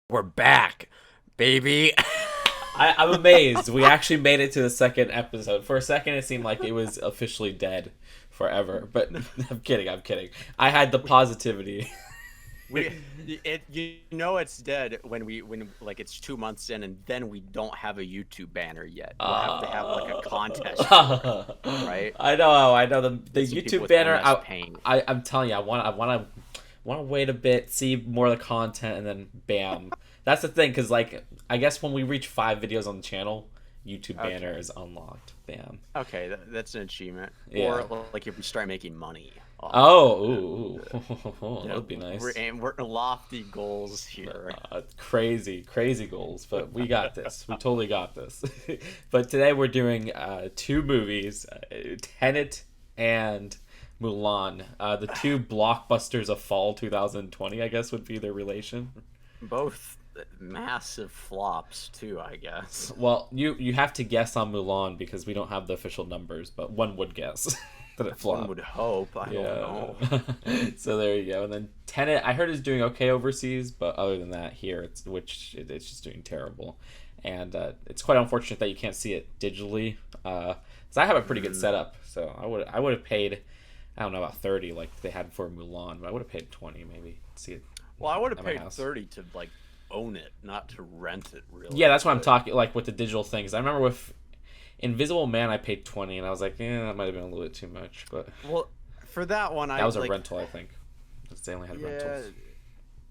We're back, baby. I'm amazed. We actually made it to the second episode. For a second, it seemed like it was officially dead forever. But I'm kidding. I'm kidding. I had the positivity. we it's dead when like it's 2 months in and then we don't have a YouTube banner yet. We'll have to have like a contest for it, right? I know. I know the Get some people YouTube with banner. MS Paint. I'm telling you, I want to wait a bit, see more of the content, and then bam. That's the thing, because like I guess when we reach 5 videos on the channel, YouTube banner Okay. is unlocked. Bam. Okay, that's an achievement. Yeah. Or like if we start making money off of it, Oh, then ooh, ooh. you That know, would be we're nice. and we're lofty goals here. Crazy, crazy goals, but we got this. We totally got this. But today we're doing two movies, Tenet and Mulan, the two blockbusters of fall 2020, I guess would be their relation. Both massive flops too, I guess. Well, you have to guess on Mulan because we don't have the official numbers, but one would guess that it One flopped. would hope. I don't Yeah. know. So there you go. And then Tenet, I heard is doing okay overseas, but other than that, here it's just doing terrible, and it's quite unfortunate that you can't see it digitally. So I have a pretty good Mm. setup, so I would have paid, I don't know, about 30 like they had for Mulan, but I would have paid 20 maybe to see it Well, I would have at my paid house. 30 to like own it, not to rent it Yeah, really. that's what I'm But talking like with the digital things. I remember with Invisible Man, I paid 20, and I was like, yeah, that might have been a little bit too much, but well, for that one, that I was a like rental, I think. They only had yeah, rentals.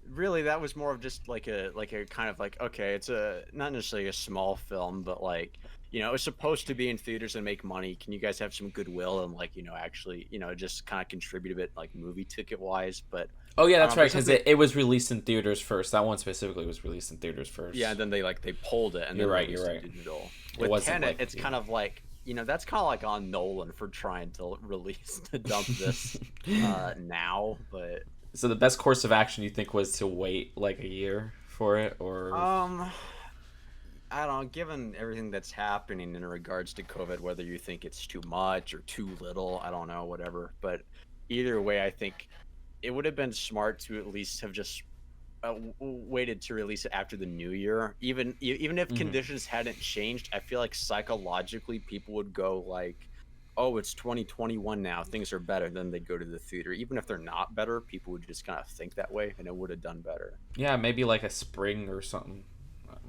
really that was more of just like a kind of like okay, it's a not necessarily a small film, but like it's supposed to be in theaters and make money. Can you guys have some goodwill and like actually just kind of contribute a bit like movie ticket wise? But Oh yeah, I don't that's know. right, There's because something. it was released in theaters first. That one specifically was released in theaters Yeah, first. and then they pulled it and You're then right. You're released it right. digital. It With wasn't Tenet, like it's kind of like that's kind of like on Nolan for trying to release to dump this now. But So the best course of action you think was to wait like a year for it, or um, I don't know. Given everything that's happening in regards to COVID, whether you think it's too much or too little, I don't know, whatever. But either way, I think it would have been smart to at least have just waited to release it after the new year. Even if Mhm. conditions hadn't changed, I feel like psychologically people would go like, "Oh, it's 2021 now. Things are better." Then they'd go to the theater. Even if they're not better, people would just kind of think that way, and it would have done better. Yeah, maybe like a spring or something,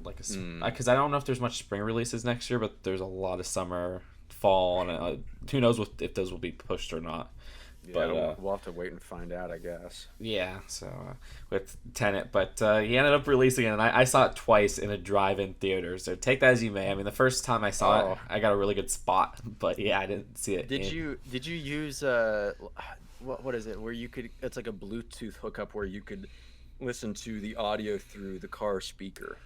like Hmm. because I don't know if there's much spring releases next year, but there's a lot of summer, fall, and who knows if those will be pushed or not. Yeah, But we'll have to wait and find out, I guess. yeah, so with Tenet, but he ended up releasing it, and I saw it twice in a drive-in theater. So take that as you may. I mean, the first time I saw it, Oh, I got a really good spot, but yeah, I didn't see it did in. you use what is it where you could it's like a Bluetooth hookup where you could listen to the audio through the car speaker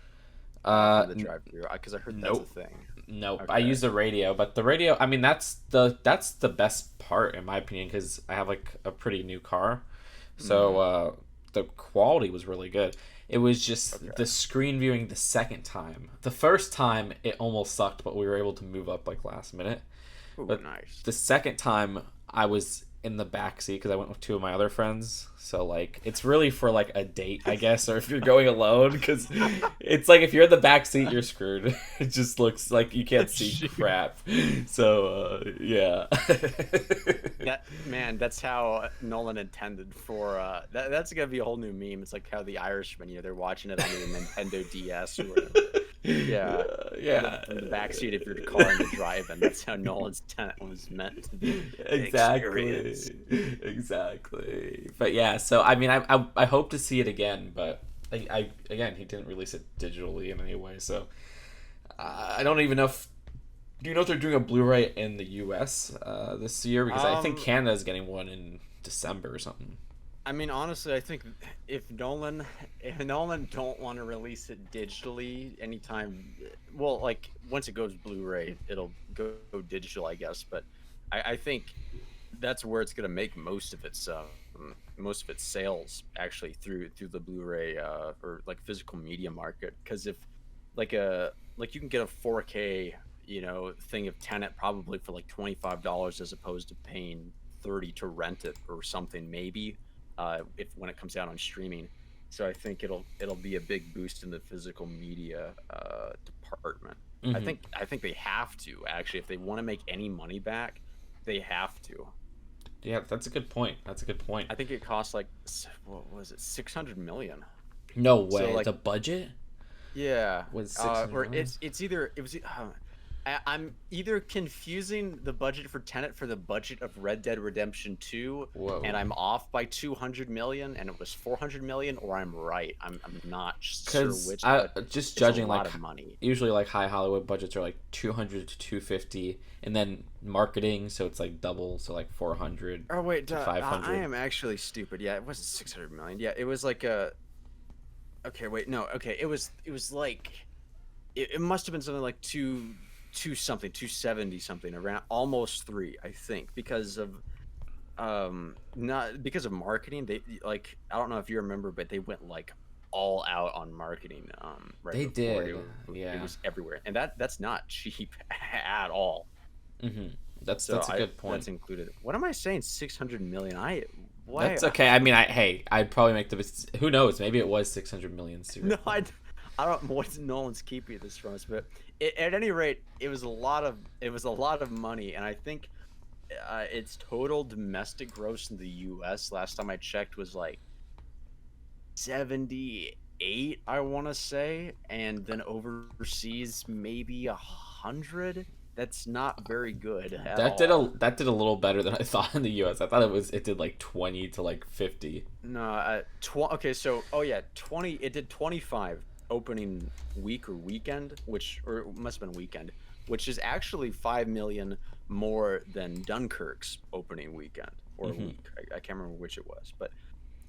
Uh, from the drive-through? Because I heard that's a nope, thing. nope. I Okay. used the radio, but the radio, I mean, that's the best part in my opinion because I have like a pretty new car, so Mm, the quality was really good. It was just the okay. screen viewing the second time. The first time it almost sucked, but we were able to move up like last minute. Ooh, But nice. the second time I was in the back seat because I went with two of my other friends. So like it's really for like a date, I guess, or if you're going alone, because it's like if you're in the back seat, you're screwed. It just looks like you can't see Shoot. crap. So yeah. That man, that's how Nolan intended for that's gonna be a whole new meme. It's like how the Irishman, they're watching it on the Nintendo DS or whatever. Yeah, Yeah. from the backseat of your car in the drive-in. That's how Nolan's Tenet was meant to be. Experience. Exactly. Exactly. But yeah, so I mean, I hope to see it again, but I again, he didn't release it digitally in any way, so I don't even know if. Do you know if they're doing a Blu-ray in the U.S. This year? Because I think Um, Canada is getting one in December or something. I mean, honestly, I think if Nolan don't want to release it digitally anytime, well, like once it goes Blu-ray, it'll go digital, I guess. But I think that's where it's gonna make most of its sales actually through the Blu-ray or like physical media market. Because if like you can get a 4K thing of Tenet probably for like $25 as opposed to paying 30 to rent it or something maybe if when it comes out on streaming. So I think it'll be a big boost in the physical media department. Hmm. I think they have to actually if they want to make any money back, they have to. Yeah, that's a good point. That's a good point. I think it costs like what was it, 600 million. No So way. like The budget yeah, was 600 or million. it's either it was. I'm either confusing the budget for Tenet for the budget of Red Dead Redemption 2, and Whoa. I'm off by 200 million, and it was 400 million, or I'm right. I'm not sure Because which, I but just it's a judging lot like of money. usually like high Hollywood budgets are like 200 to 250, and then marketing, so it's like double, so like 400 Oh wait, to I 500. am actually stupid. Yeah, it wasn't 600 million. Yeah, it was like a. Okay, wait, no. Okay, it was like it must have been something like two something 270 something around almost three I think because of not because of marketing they like I don't know if you remember but they went like all out on marketing right They before did, it yeah. was everywhere and that's not cheap at all. Hmm. That's So a I good point. that's included. What am I saying, 600 million? I why That's okay. I mean, I'd probably make the. Who knows? Maybe it was 600 million no secretly. I don't know what Nolan's keeping this from us but at any rate it was a lot of money and I think its total domestic gross in the U.S. last time I checked was like 78, I want to say, and then overseas maybe 100. That's not very good at all. That did a little better than I thought in the U.S. I thought it did like 20 to like 50. No, okay, so oh yeah, 20. It did 25 opening week or weekend, which or it must have been weekend, which is actually 5 million more than Dunkirk's opening weekend or Hmm. week. I can't remember which it was, but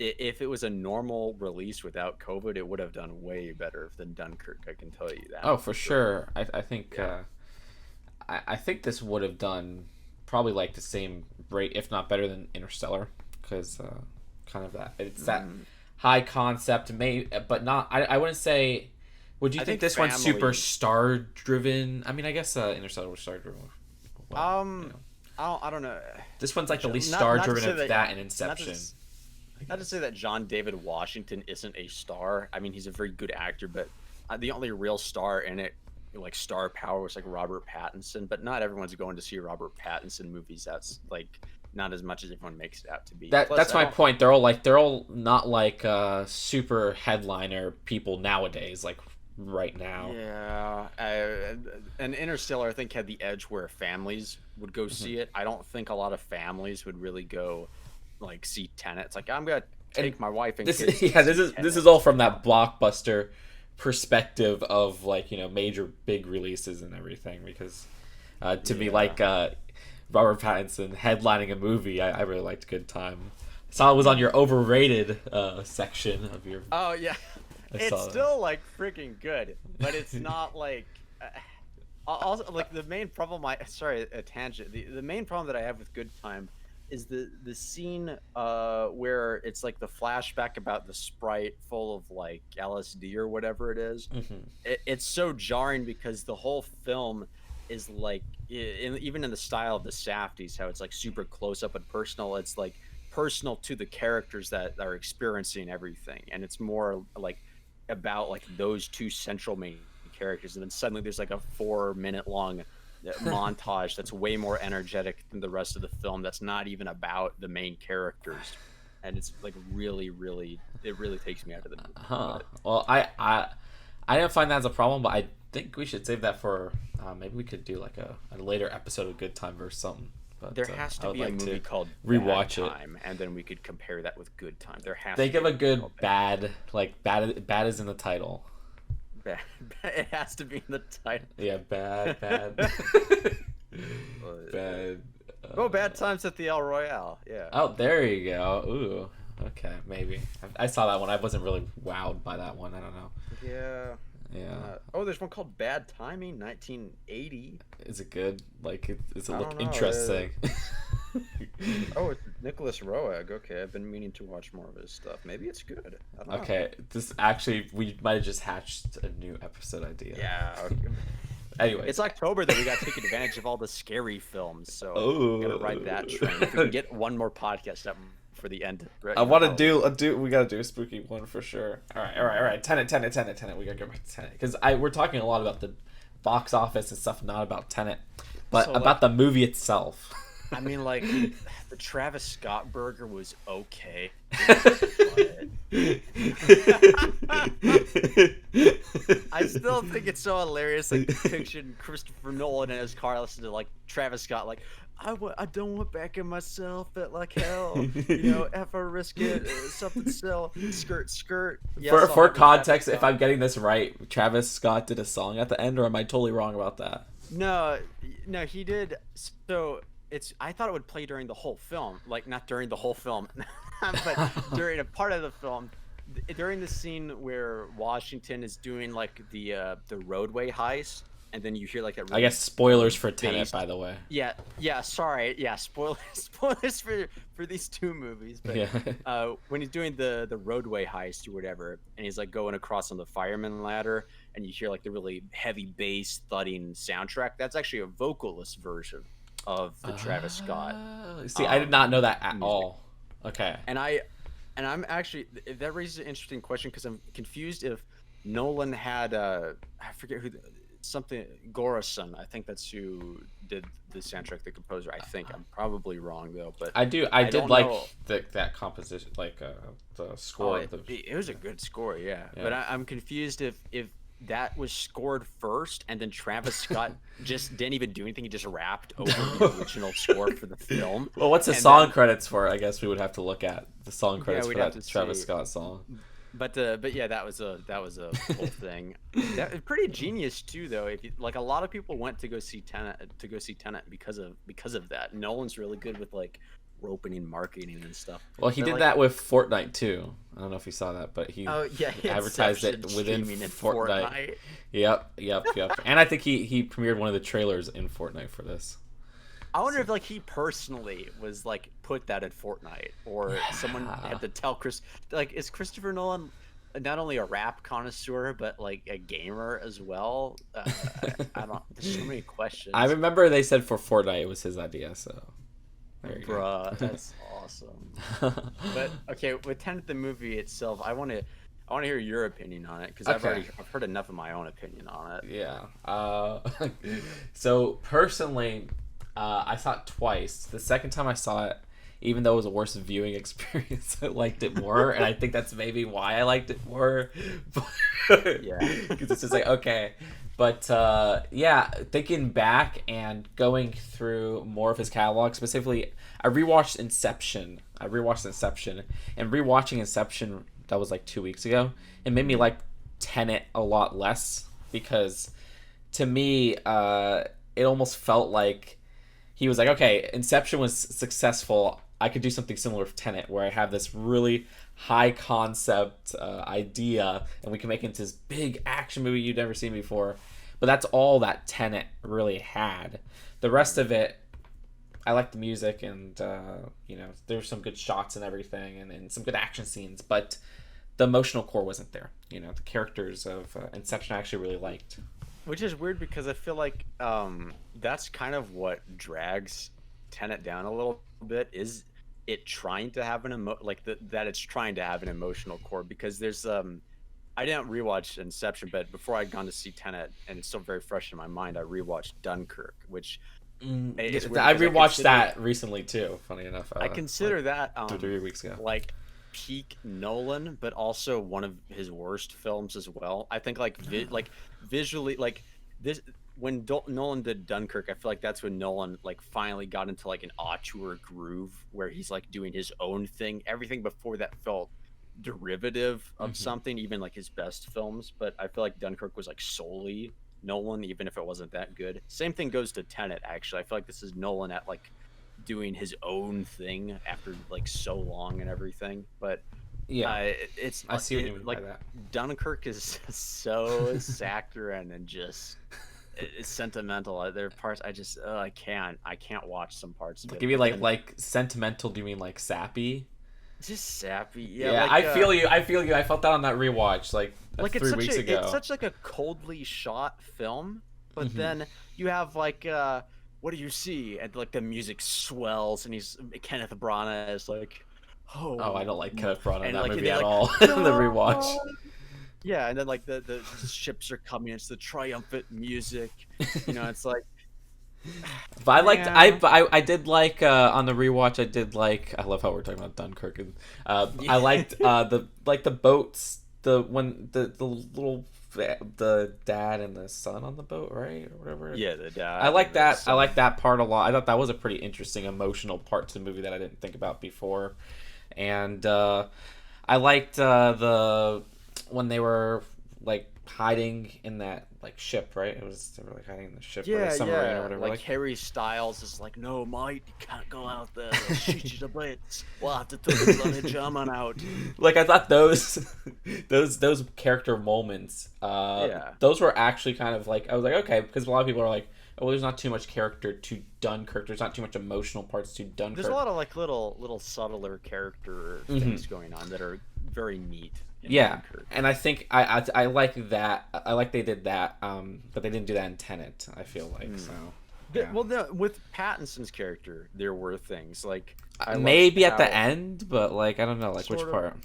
if it was a normal release without COVID, it would have done way better than Dunkirk. I can tell you that Oh, for for sure. sure. I think Yeah. I think this would have done probably like the same rate, if not better than Interstellar, because kind of that it's that Mm. high concept, but not. I wouldn't say. Would you I think think this one's super family. star driven? I mean, I guess Interstellar was star driven. Well, you Um, know, I don't know. this one's like the least Not star not to driven say of that that and not to Inception. s- not to say that John David Washington isn't a star. I mean, he's a very good actor, but the only real star in it, like star power, was like Robert Pattinson. But not everyone's going to see Robert Pattinson movies. That's like not as much as everyone makes it out to be. Plus, That's I my don't. point. They're all not like super headliner people nowadays, like right now. Yeah, and Interstellar, I think, had the edge where families would go Hmm. see it. I don't think a lot of families would really go like see Tenet. It's like I'm gonna And take my wife and this kids to yeah, see this Tenet. is all It's from like, that blockbuster perspective of like, major big releases and everything, because to me, yeah. like Robert Pattinson headlining a movie, I really liked Good Time. I saw it was on Mm. your overrated section of your. Oh yeah, I it's saw that. still like freaking good, but it's not like. Also, like the main problem, sorry, a tangent. The main problem that I have with Good Time is the scene where it's like the flashback about the Sprite full of like LSD or whatever it is. Hmm. It's so jarring because the whole film is like even in the style of the Safdies, how it's like super close up and personal. It's like personal to the characters that are experiencing everything, and it's more like about like those two central main characters, and then suddenly there's like a 4 minute long montage that's way more energetic than the rest of the film. That's not even about the main characters, and it's like really it really takes me out of the movie. Huh. But Well, I didn't find that as a problem, but I think we should save that for maybe we could do like a later episode of Good Time or something. But there has I to would be a like movie to called Bad rewatch it. Time, and then we could compare that with Good Time. There has to Think be of a a movie good called bad, like bad is in the title. Bad. It has to be in the title. Yeah, bad. Bad. Oh, Bad Times at the El Royale. Yeah. Oh, there you go. Ooh, okay, maybe. I saw that one. I wasn't really wowed by that one. I don't know. Yeah. Yeah, Oh, there's one called Bad Timing, 1980. is it good? Like, does it I look don't know. interesting? Oh, it's Nicholas Roeg. Okay, I've been meaning to watch more of his stuff. Maybe it's good. I don't know. Okay, this actually we might have just hatched a new episode idea. Yeah. Okay. Anyway, It's October that we got to take advantage of all the scary films, so oh, gotta ride that train. If we can get one more podcast up for the end. Right, I want to Halloween. do. We gotta do a spooky one for sure. All right. Tenet. We gotta go back to Tenet because we're talking a lot about the box office and stuff, not about Tenet, but So about like, the movie itself. I mean, like the Travis Scott burger was okay, but I still think it's so hilarious, like depicting Christopher Nolan in his car listening to like Travis Scott, like I don't want back in myself at like hell, if I risk it, something sell, skirt skirt. Yes, I'll For have the Travis context, if Scott. I'm getting this right, Travis Scott did a song at the end, or am I totally wrong about that? No, no, he did. So I thought it would play during the whole film, like not during the whole film, but during a part of the film, during the scene where Washington is doing like the roadway heist, and then you hear like that I really guess spoilers loud for Tenet, bass. by the way. Yeah, yeah. Sorry, yeah. Spoilers, spoilers for these two movies. But Yeah. when he's doing the roadway heist or whatever, and he's like going across on the fireman ladder, and you hear like the really heavy bass thudding soundtrack. That's actually a vocalist version of the Travis Scott See, I did not know that at music. all. Okay. And I'm actually, that raises an interesting question because I'm confused if Nolan had I forget who something Gorison. I think that's who did the soundtrack, the composer. I think I'm probably wrong though, but I I did don't like know. that composition, like the Oh, score of the. it was a good score, yeah. Yeah. But I'm confused if that was scored first and then Travis Scott just didn't even do anything. He just rapped over the original score for the film, Well, what's the and song then credits for? I guess we would have to look at the song yeah, credits for we'd have to that Travis see. Scott song. But yeah, that was a whole thing. Pretty genius too, though. If you, like a lot of people went to go see Tenet because of that. Nolan's really good with like roping and marketing and stuff. Well, he But did like, that with Fortnite too. I don't know if you saw that, but he oh yeah, advertised Inception it within streaming in Fortnite. Fortnite. Yep. And I think he premiered one of the trailers in Fortnite for this. I wonder if like he personally was like put that in Fortnite, or someone Yeah. had to tell Chris. Like, is Christopher Nolan not only a rap connoisseur but like a gamer as well? I don't. There's so many I questions. remember they said for Fortnite it was his idea, so there you Bruh, that's awesome. go. But okay, with Tenet the movie itself, I want to hear your opinion on it because Okay. I've heard enough of my own opinion on it. Yeah. So personally, I saw it twice. The second time I saw it, even though it was a worse viewing experience, I liked it more, and I think that's maybe why I liked it more. Yeah. Because it's just like okay, but yeah, thinking back and going through more of his catalog, specifically, I rewatched Inception. And rewatching Inception, that was like 2 weeks ago. It made me like Tenet a lot less because to me, it almost felt like he was like, okay, Inception was successful. I could do something similar with Tenet, where I have this really high concept idea, and we can make it into this big action movie you've never seen before. But that's all that Tenet really had. The rest of it, I like the music, and there's some good shots and everything, and some good action scenes. But the emotional core wasn't there. The characters of Inception I actually really liked. Which is weird because I feel like that's kind of what drags Tenet down a little bit, is it trying to have that it's trying to have an emotional core, because there's I didn't rewatch Inception, but before I'd gone to see Tenet, and it's still very fresh in my mind, I rewatched Dunkirk, which is weird I because rewatched that recently too. Funny enough, I consider like that 2 3 weeks ago. like peak Nolan, but also one of his worst films as well. I think like like visually, like this when Nolan did Dunkirk, I feel like that's when Nolan like finally got into like an auteur groove where he's like doing his own thing. Everything before that felt derivative of Hmm. something, even like his best films. But I feel like Dunkirk was like solely Nolan, even if it wasn't that good. Same thing goes to Tenet, actually. I feel like this is Nolan at like doing his own thing after like so long and everything. But Yeah, it's I see what you mean by like that. Dunkirk is so saccharine and just it's sentimental. There are parts I can't watch some parts of it. Give you But then like sentimental. Do you mean like sappy? just sappy, yeah. Yeah, Like I feel you. I feel you. I felt that on that rewatch like like three weeks ago. it's such like a coldly shot film, but Hmm. then you have like what do you see? And like the music swells, and he's Kenneth Branagh is like, Oh, I don't like Kenneth Branagh in and that like movie they at like all. The rewatch. "John!" Yeah, and then like the ships are coming. It's the triumphant music. It's like, But I liked yeah, I did like on the rewatch I did like I love how we're talking about Dunkirk and I yeah, liked the boats the little the dad and the son on the boat, right, or whatever. yeah. The I dad like and the that. I like son. that part a lot. I thought that was a pretty interesting emotional part to the movie that I didn't think about before. And I liked the when they were like hiding in that like ship, right? It was they were like hiding in the ship or the Yeah, submarine or yeah. whatever. Like Like Harry Styles is like, no, mate, you can't go out there. They'll shoot you to bits. We'll have to take the bloody German out. like I thought those those character moments Yeah. those were actually kind of like I was like okay because a lot of people are like oh well, there's not too much character to Dunkirk, there's not too much emotional parts to There's a Dunkirk. lot of like little subtler character Hmm. things going on that are very neat in Yeah, Dunkirk. and I think I like that. I like they did that, but they didn't do that in Tenet. I feel like so. Yeah, Well, with Pattinson's character, there were things like I loved maybe at the how end, but like I don't know, like which sort of part.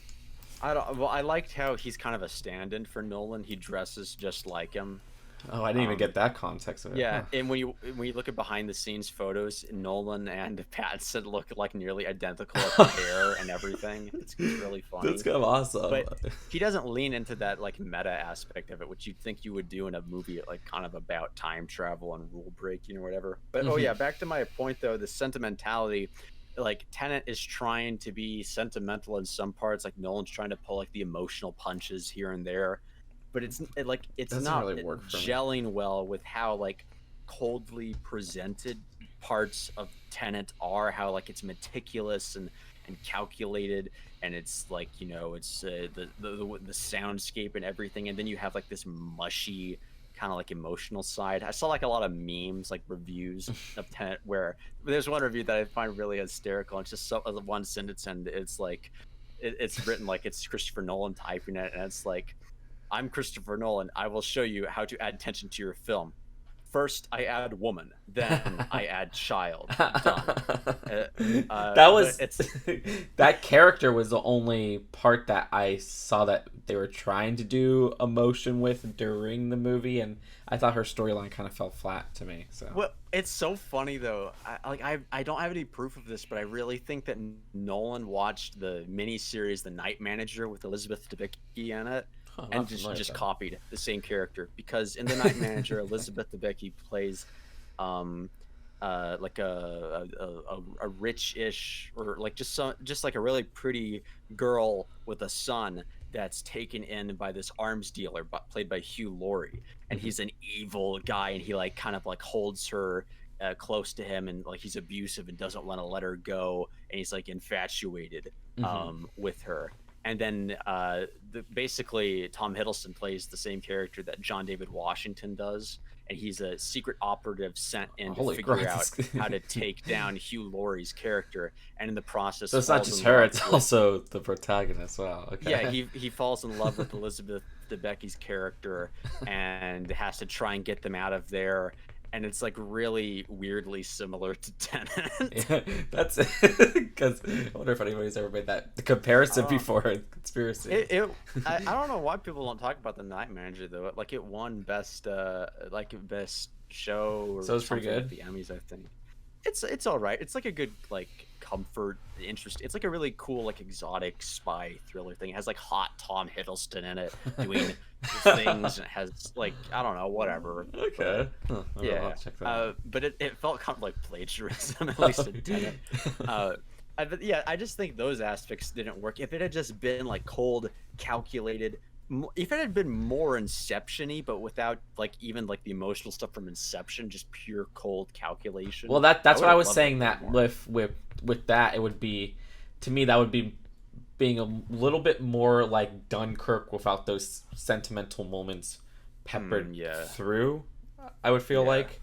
I don't. Well, I liked how he's kind of a stand-in for Nolan. He dresses just like him. Oh, I didn't even get Um, that context of it. Yeah, Huh. and when you look at behind the scenes photos, Nolan and Pattinson look like nearly identical at the hair and everything. It's really That's funny. kind of awesome. But he doesn't lean into that like meta aspect of it, which you'd think you would do in a movie like kind of about time travel and rule breaking or whatever. But oh Hmm. yeah, back to my point though, the sentimentality, like Tenet is trying to be sentimental in some parts, like Nolan's trying to pull like the emotional punches here and there, but like it's Doesn't not really work for me. gelling well with how like coldly presented parts of Tenet are, how like it's meticulous and calculated, and it's like it's the soundscape and everything, and then you have like this mushy kind of like emotional side. I saw like a lot of memes, like reviews of Tenet, where there's one review that I find really hysterical. And it's just one sentence, and it's like it's written like it's Christopher Nolan typing it, and it's like, I'm Christopher Nolan. I will show you how to add tension to your film. First, I add woman. Then I add child. Done. Uh, That but was it's that character was the only part that I saw that they were trying to do emotion with during the movie, and I thought her storyline kind of fell flat to me. So well, it's so funny though. I don't have any proof of this, but I really think that Nolan watched the miniseries The Night Manager with Elizabeth Debicki in it, huh, I'm and not just familiar with just that. copied the same character, because in The Night Manager, Elizabeth Debicki plays um like a rich-ish, or like just like a really pretty girl with a son that's taken in by this arms dealer, played by Hugh Laurie, and Hmm. he's an evil guy, and he like kind of like holds her close to him, and like he's abusive and doesn't want to let her go, and he's like infatuated Hmm. with her. And then basically Tom Hiddleston plays the same character that John David Washington does, and he's a secret operative sent in to Holy figure crap! out how to take down Hugh Laurie's character, and in the process So it's not falls just in her; love it's with also the protagonist. Wow. yeah, Okay. he falls in love with Elizabeth Debicki's character, and has to try and get them out of there, and it's like really weirdly similar to Tenet. Yeah, that's because I wonder if anybody's ever made that comparison uh, before in conspiracy. I don't know why people don't talk about The Night Manager though. Like it won best show So or it's pretty something at good. the Emmys, I think. It's all right. It's like a good like comfort interest. It's like a really cool like exotic spy thriller thing. It has like hot Tom Hiddleston in it doing things, and it has like, I don't know, whatever. Okay. But Huh, maybe I'll yeah, have to check that out. but it felt kind of like plagiarism, at least in Tenet. Uh, but yeah, I just think those aspects didn't work. If it had just been like cold, calculated, if it had been more Inception-y, but without like even like the emotional stuff from Inception, just pure cold Well, calculation, I that's would what I have was loved it saying way that more. with that it would be to me that would be being a little bit more like Dunkirk without those sentimental moments peppered Yeah, through. I would feel yeah. like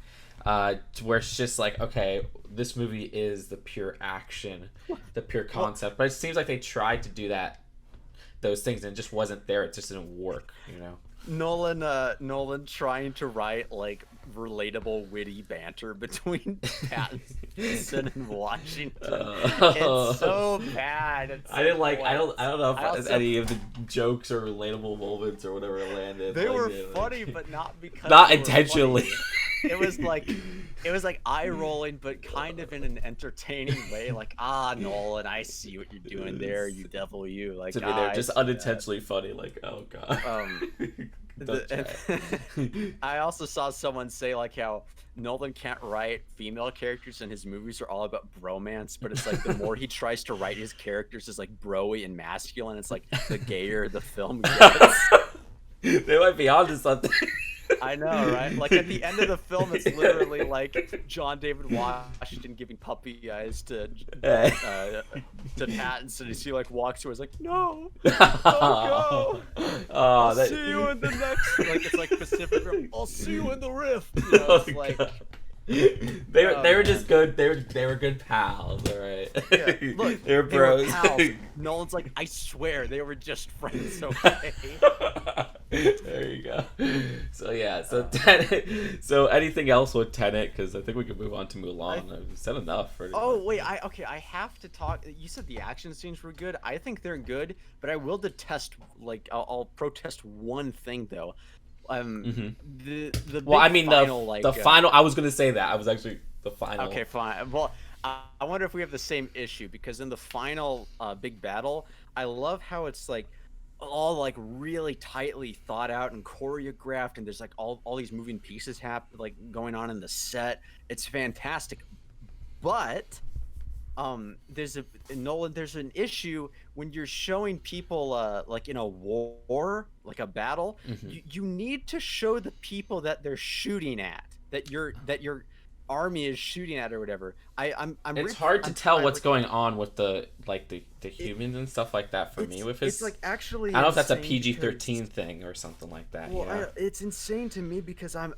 where it's just like okay, this movie is the pure action, the pure Well, concept, but it seems like they tried to do that those things and it just wasn't there. It just didn't work. Nolan trying to write like relatable, witty banter between Pattinson and Washington. It's Uh, so bad. It's I so didn't like. pointless. I don't know I if also any of the jokes or relatable moments or whatever landed. they Like, were yeah, funny, like, but not because not they were intentionally. funny. It was like eye rolling, but kind of in an entertaining way. Like, Nolan, I see what you're doing there, you devil, you. Like, To me, they're I just see that. unintentionally funny. Like, oh god. Um, Don't try it. I also saw someone say like how Nolan can't write female characters and his movies are all about bromance, but it's like the more he tries to write his characters as like broy and masculine, it's like the gayer the film gets. They might be onto something. I know, right? Like at the end of the film, it's literally like John David Washington giving puppy eyes to Pattinson as he like walks towards like, no, don't go. I'll that, see you in the next. Like it's like Pacific Rim. I'll see you in the Rift. Oh, It's like God. They were Oh, they were man. just good. They were good pals. All right. Yeah, look, they were they were bros. pals. Nolan's like, I swear they were just friends. Okay. There you go. So yeah. So anything else with Tenet? Because I think we can move on to Mulan. I've said enough. Oh wait, I have to talk. You said the action scenes were good. I think they're good, but I will detest. Like I'll protest one thing though. The Well, big I mean final, the final. I was gonna say that. I was actually the final. Okay, fine. Well, I wonder if we have the same issue because in the final big battle, I love how it's like all like really tightly thought out and choreographed, and there's like all these moving pieces like going on in the set. It's fantastic, but there's an issue when you're showing people like in a war, like a battle. You need to show the people that they're shooting at, that your army is shooting at or whatever. It's hard to tell what's going on with the humans and stuff like that for me with his. It's like actually. I don't know if that's a insane PG-13 thing or something like that. Well, Yeah. it's insane to me because I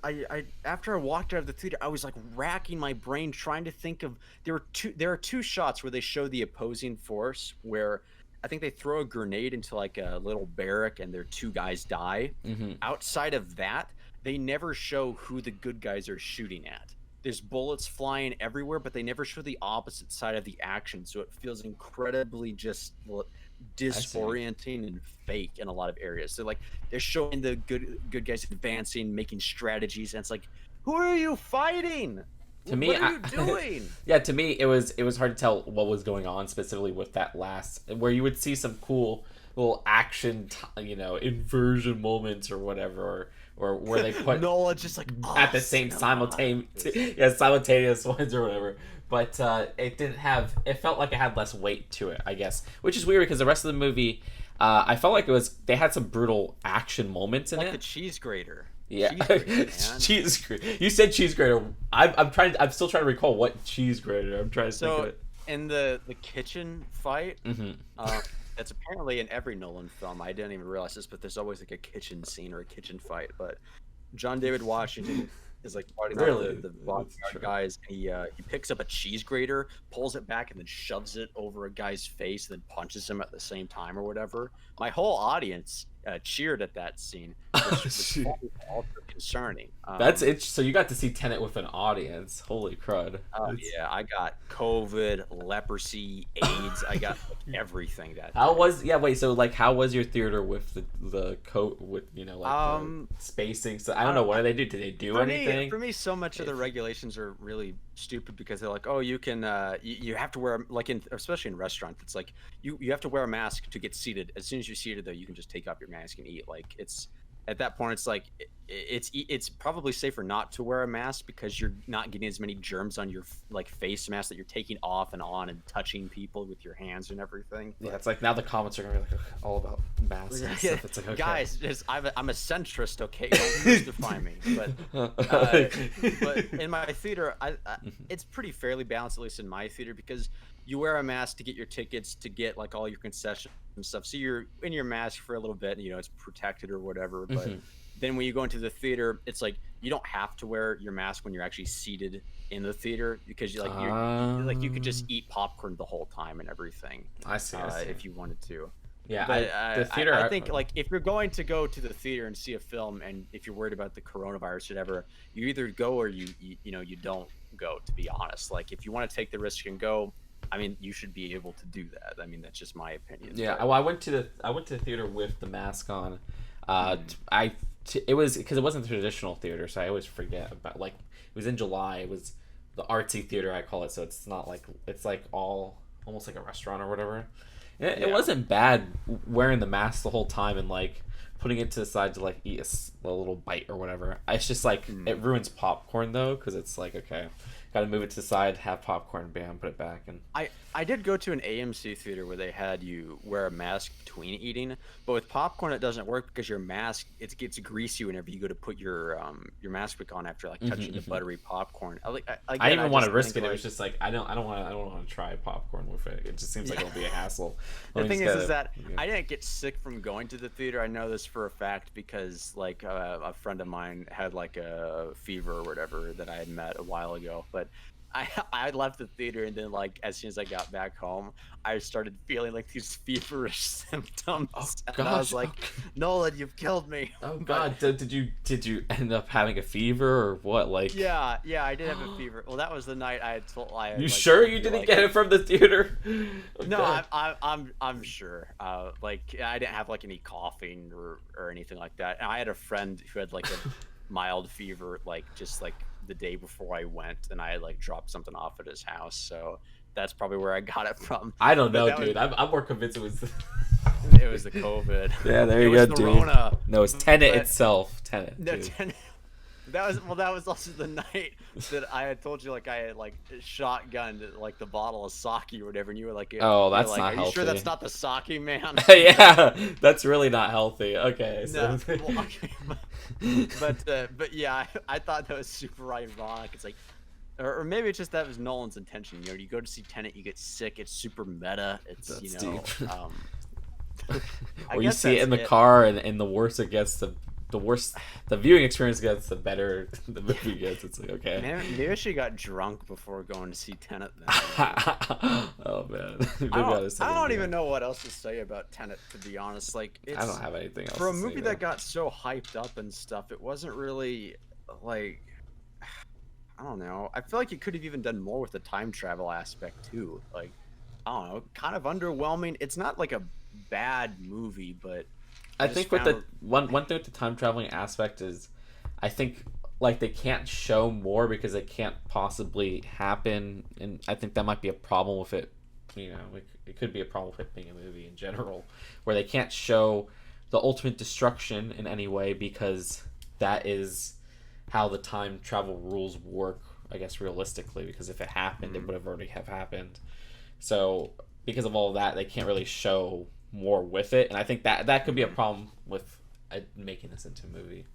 after I walked out of the theater, I was like racking my brain trying to think of there are two shots where they show the opposing force where I think they throw a grenade into like a little barrack and their two guys die. Outside of that, they never show who the good guys are shooting at. There's bullets flying everywhere, but they never show the opposite side of the action, so it feels incredibly just disorienting and fake in a lot of areas. So like they're showing the good guys advancing, making strategies, and it's like, who are you fighting? To me, what are you doing? Yeah, to me, it was hard to tell what was going on specifically with that last, where you would see some cool little action, inversion moments or whatever, or where they put Nola just like at the same simultaneous ones or whatever. But it didn't have. It felt like it had less weight to it, I guess, which is weird because the rest of the movie, I felt like they had some brutal action moments in like it. the cheese grater. Yeah, Cheese grater, cheese grater. You said cheese grater. I'm still trying to recall what cheese grater. I'm trying to think of it. In the kitchen fight, that's apparently in every Nolan film. I didn't even realize this, but there's always like a kitchen scene or a kitchen fight. But John David Washington is like fighting the bodyguard guys, and he picks up a cheese grater, pulls it back, and then shoves it over a guy's face, and then punches him at the same time or whatever. My whole audience cheered at that scene, which was also concerning. That's it. So you got to see Tenet with an audience. Holy crud! Oh yeah, I got COVID, leprosy, AIDS. I got everything that. How was So like, how was your theater with the coat with the spacing? So I don't know. What do they do? Did they do anything? For me, so much of the regulations are really stupid because they're like, oh, you can you have to wear especially in restaurants. It's like you have to wear a mask to get seated. As soon as you're seated, though, you can just take off your mask and eat. Like it's at that point, it's like it's probably safer not to wear a mask because you're not getting as many germs on your like face mask that you're taking off and on and touching people with your hands and everything. Yeah, it's like now the comments are gonna be like all about masks and stuff. It's like, okay. Guys, I'm a centrist, okay? Don't crucify me. But in my theater, it's pretty fairly balanced, at least in my theater, because you wear a mask to get your tickets, to get like all your concessions and stuff. So you're in your mask for a little bit, and, it's protected or whatever. But then when you go into the theater, it's like you don't have to wear your mask when you're actually seated in the theater because you could just eat popcorn the whole time and everything. I see. If you wanted to. Yeah, But the theater. I think like if you're going to go to the theater and see a film, and if you're worried about the coronavirus or whatever, you either go or you don't go. To be honest, like if you want to take the risk and go, I mean, you should be able to do that. I mean, that's just my opinion. Yeah, But well, I went to the theater with the mask on. mm, It was because it wasn't a traditional theater, so I always forget about like it was in July. It was the artsy theater I call it, so it's not like it's like all almost like a restaurant or whatever. It yeah, wasn't bad wearing the mask the whole time and like putting it to the side to like eat a little bite or whatever. It's just like it mm. ruins popcorn though because it's like okay, got to move it to the side, have popcorn, bam, put it back, and I did go to an AMC theater where they had you wear a mask between eating, but with popcorn it doesn't work because your mask it gets greasy whenever you go to put your mask back on after like touching the buttery popcorn. I Again, didn't I even want to just risk think it. It like was just like I don't want to try popcorn with it. It just seems like yeah. it'll be a hassle. The Let me thing just is gotta, that yeah. I didn't get sick from going to the theater. I know this for a fact because like a friend of mine had like a fever or whatever that I had met a while ago. But I left the theater and then like as soon as I got back home, I started feeling like these feverish Oh symptoms, and I was gosh. like, Nolan, you've killed me. Oh But god. Did you end up having a fever or what? Like, yeah, I did have a fever. Well, that was the night I had you like sure told you you didn't like get it from the theater? Oh no, god. I'm sure. Like I didn't have like any coughing or anything like that. And I had a friend who had like a mild fever, like just like the day before I went, and I had like dropped something off at his house. So that's probably where I got it from. I don't But know, that was dude. I'm more convinced it was. it was the COVID. Yeah, there It you was go, the dude. Rona. No, it's Tenet But itself. Tenet, no, dude. that was also the night that I had told you like I had like shotgunned like the bottle of sake or whatever, and Oh, you were that's like, not "Are you sure that's healthy. not the sake, man?" Yeah, that's really not healthy. Okay, No, so. well, okay, but yeah, I thought that was super ironic. It's like, or maybe it's just that was Nolan's intention. You know, you go to see Tenet, you get sick. It's super meta. It's That's deep. I Or you guess see it that's in the it. car, and the worse it gets, the worse the viewing experience gets, the better the movie gets. It's like okay. Maybe I should got drunk before going to see Tenet. Then Oh man, maybe on a I second don't view. even know what else to say about Tenet. To be honest, like I don't it's have anything else for a to say movie though. that got so hyped up and stuff. It wasn't really like. I don't know. I feel like it could have even done more with the time travel aspect too. Like, I don't know, kind of underwhelming. It's not like a bad movie, but I I just think with found the one thing with the time traveling aspect is, I think like they can't show more because it can't possibly happen, and I think that might be a problem with it. You know, it could be a problem with it being a movie in general, where they can't show the ultimate destruction in any way because that is how the time travel rules work. I guess realistically, because if it happened, it mm, would have already have happened. So because of all of that, they can't really show more with it, and I think that could be a mm. problem with making this into a movie.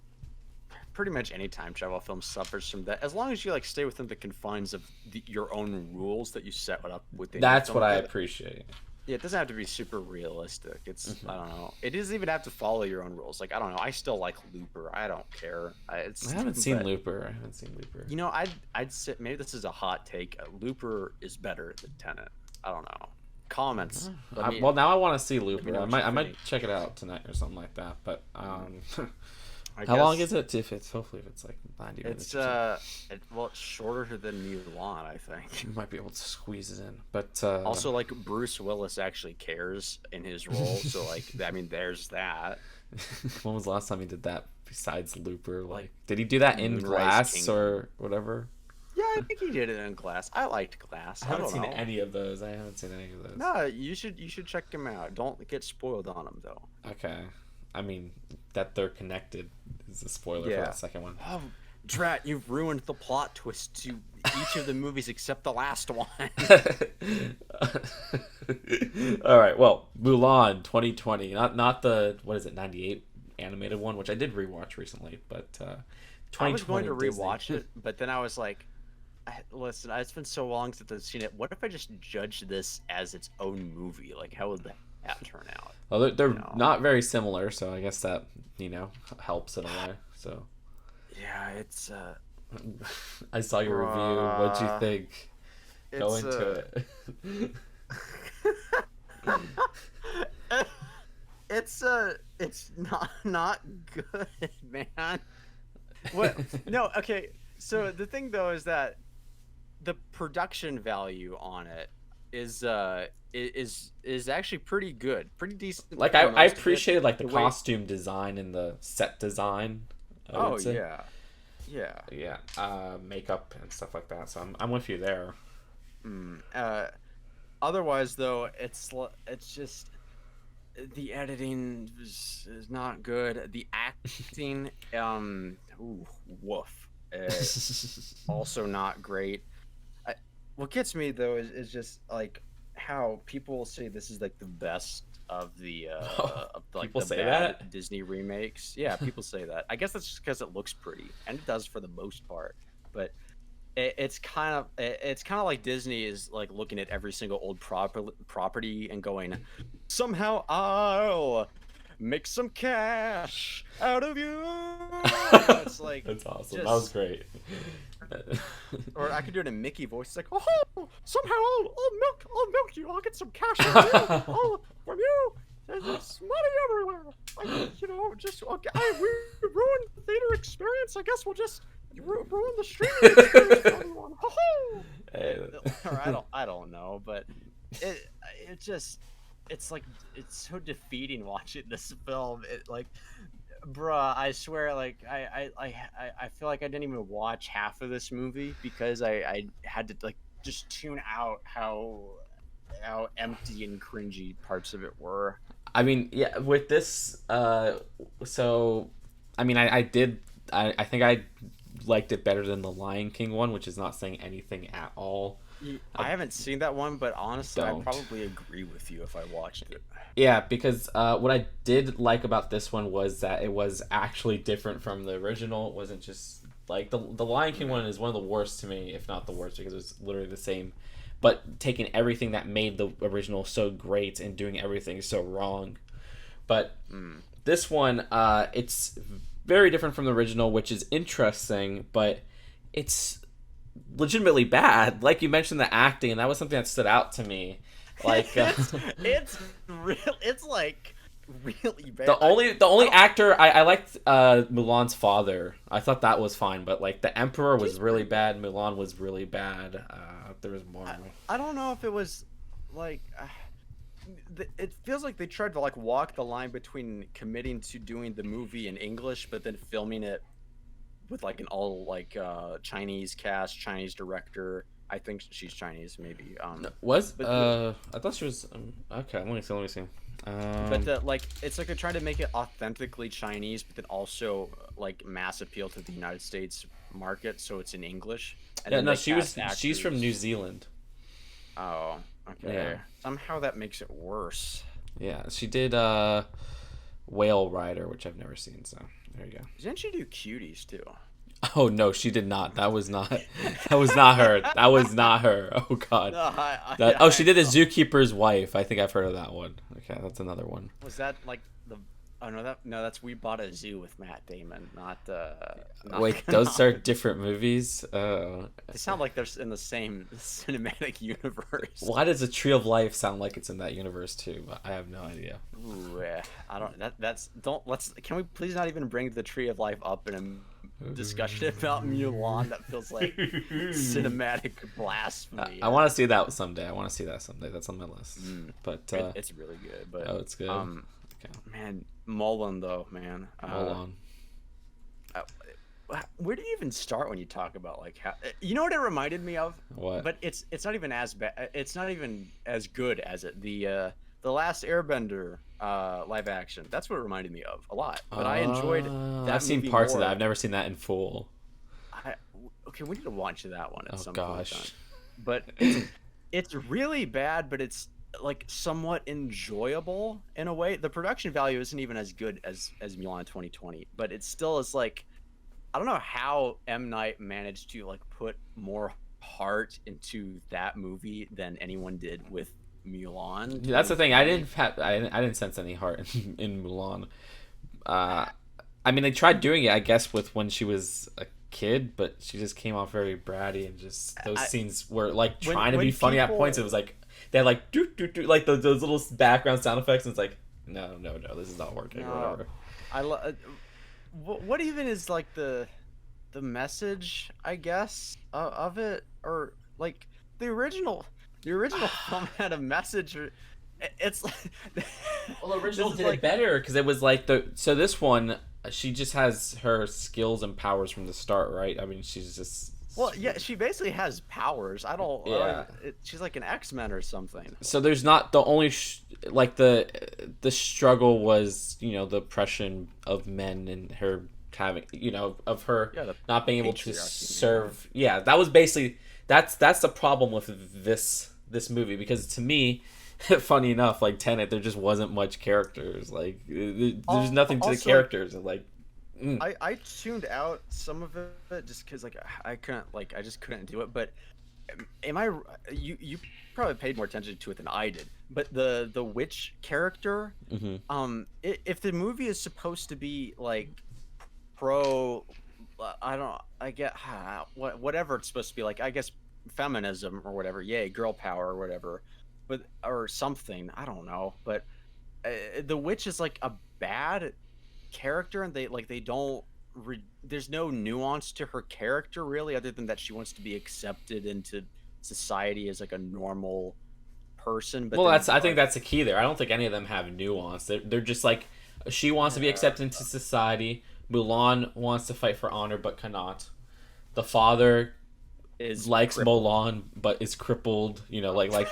Pretty much any time travel film suffers from that. As long as you like stay within the confines of your own rules that you set up within your That's film. what I appreciate. Yeah, it doesn't have to be super realistic. It's Hmm. I don't know. It doesn't even have to follow your own rules. Like I don't know. I still like Looper. I don't care. I It's haven't seen but Looper. I haven't seen Looper. you know, I'd say maybe this is a hot take. Looper is better than Tenet. I don't know. Comments. Well, now I want to see Let me Looper. know what you I might think. check it out tonight or something like that. But I how long guess is it? If it's hopefully if it's like 90 minutes it's or something, well, it's shorter than Mulan, I think. you might be able to squeeze it in. But Also, like Bruce Willis actually cares in his role, so like I mean, there's that. when was the last time he did that besides Looper? Like Like, did he do that in Moonrise Glass Kingdom. or whatever? Yeah, I think he did it in Glass. I liked Glass. I I haven't don't seen know. any of those. I haven't seen any of those. No, you should check him out. Don't get spoiled on him though. Okay. I mean, that they're connected is a spoiler for Yeah. that second one. Oh, Drat, you've ruined the plot twist to each of the movies except the last one. All right. Well, Mulan 2020. Not the what is it 98 animated one, which I did rewatch recently, but I was going 2020 to Disney. rewatch it, but then I was like, listen, it's been so long since I've seen it. What if I just judge this as its own movie? Like, how would that turn out? Well, they're You know? not very similar, so I guess that helps in a way. So Yeah, it's I saw your review. What'd you think? Go it's into it. it's not good, man. What? No, okay. So the thing though is that the production value on it is actually pretty good, pretty decent Like for I most of it. appreciated like the The way, costume design and the set design, I oh would say. yeah, yeah. Yeah, makeup and stuff like that. So I'm with you there. Mm. Otherwise though, it's just the editing is not good. The acting, ooh, woof, also not great. What gets me though is just like how people say this is like the best of like People the say bad that. Disney remakes. Yeah, people say that. I guess that's just because it looks pretty, and it does for the most part. But it's kind of like Disney is like looking at every single old property and going, somehow I'll make some cash out of you. It's like That's awesome. That was just great. or I could do it in Mickey voice. It's like, oh, somehow I'll milk you. I'll get some cash from you. Oh, from you. There's money everywhere. Like, just okay. We ruined the theater experience. I guess we'll just ruin the streaming experience for everyone. Ho. Hey. Or I don't know, but it just it's like it's so defeating watching this film. It like bruh, I swear, like I feel like I didn't even watch half of this movie because I had to like just tune out how empty and cringy parts of it were. I mean, yeah, with this, so, I mean, I think I liked it better than the Lion King one, which is not saying anything at all. I haven't seen that one, but honestly, I'd Don't. probably agree with you if I watched it. Yeah, because what I did like about this one was that it was actually different from the original. It wasn't just like the Lion King one is one of the worst to me, if not the worst, because it's literally the same, but taking everything that made the original so great and doing everything so wrong. But this one, it's very different from the original, which is interesting, but it's legitimately bad. Like you mentioned, the acting, and that was something that stood out to me. Like it's real. It's like really bad. the only actor I liked Mulan's father. I thought that was fine, but like the Emperor was really bad. Mulan was really bad. There was more. I don't know if it was like it feels like they tried to like walk the line between committing to doing the movie in English but then filming it with like an all like Chinese cast, Chinese director. I think she's Chinese, maybe. No, was But I thought she was okay. Let me see. like it's like they're trying to make it authentically Chinese, but then also like mass appeal to the United States market, so it's in English. And Yeah, then no, they she's cast from New actors. Zealand. Oh, okay. Yeah. Somehow that makes it worse. Yeah, she did Whale Rider, which I've never seen. So there you go. Didn't she do Cuties too? Oh no, she did not. That was not. That was not her. That was not her. Oh god. No, She did a I Zookeeper's Wife. I think I've heard of that one. Okay, that's another one. was that like the. Oh no, that's We Bought a Zoo with Matt Damon, not Wait, those are different movies. They sound like they're in the same cinematic universe. Why does a Tree of Life sound like it's in that universe too? I have no idea. Ooh, I don't. That's don't. Let's. Can we please not even bring the Tree of Life up in a discussion about Mulan? That feels like cinematic blasphemy. I want to see that someday. That's on my list. But It's really good. But oh, it's good. Okay. man, Mullen though, man. Hold on. Where do you even start when you talk about like how? You know what it reminded me of? What? But it's not even as bad. It's not even as good as it. The Last Airbender live action. That's what it reminded me of a lot. But I enjoyed that. I've seen movie parts of more. that. I've never seen that in full. Okay, we need to watch that one at Oh some gosh. point. But it's really bad, but it's like somewhat enjoyable in a way. The production value isn't even as good as Mulan 2020, but it still is like I don't know how M. Night managed to like put more heart into that movie than anyone did with Mulan. Yeah, that's the thing. I 2020. didn't sense any heart in Mulan. I mean, they tried doing it, I guess, with when she was a kid, but she just came off very bratty, and just those scenes were like trying to be When funny at points. It people was like they had like doo doo doo like those little background sound effects, and it's like no, no, no, this is not working or No, whatever. I what even is like the message, I guess, of it, or like the original the original film had a message. It's like Well, the this original is did it like, better because it was like the so this one she just has her skills and powers from the start, right? I mean, she's just well, yeah, she basically has powers. I don't yeah. even, she's like an X-Men or something. So there's not the only like the struggle was the oppression of men and her having of her Yeah, the not being able to patriarchy, man. serve. Yeah, that was basically that's the problem with this movie because to me. Funny enough, like Tenet, there just wasn't much characters. Like, there's nothing to the Also, like, characters. And like, I tuned out some of it just because like I couldn't, like, I just couldn't do it. But am I? You probably paid more attention to it than I did. But the witch character, mm-hmm. if the movie is supposed to be like pro, I don't, I get whatever it's supposed to be, like, I guess feminism or whatever, yay, girl power or whatever, but or something, I don't know. But the witch is like a bad character, and they don't there's no nuance to her character really, other than that she wants to be accepted into society as like a normal person. But Well, then I think that's the key there. I don't think any of them have nuance. They're just like she wants to be yeah, accepted into society. Mulan wants to fight for honor but cannot. The father is likes Mulan but is crippled. Like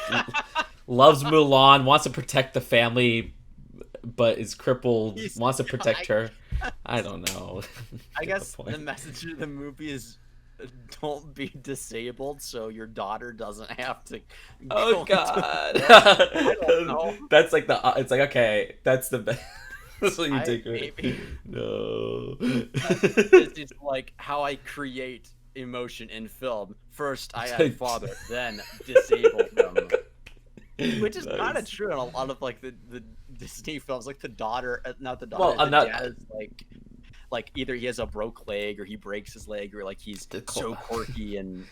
loves Mulan, wants to protect the family but is crippled. He's, Wants to protect her. I, I don't know. I Get the guess the point. message of the movie is don't be disabled so your daughter doesn't have to Oh go God. into I don't know. That's like it's like okay, that's the best. That's what you I take. maybe No. this is like how I create emotion in film. First I add father, then disable them. Which is kind of Nice. true in a lot of like the Disney films, like the daughter, not the Well, daughter, I'm the not. dad is like either he has a broke leg or he breaks his leg, or like he's The, so quirky and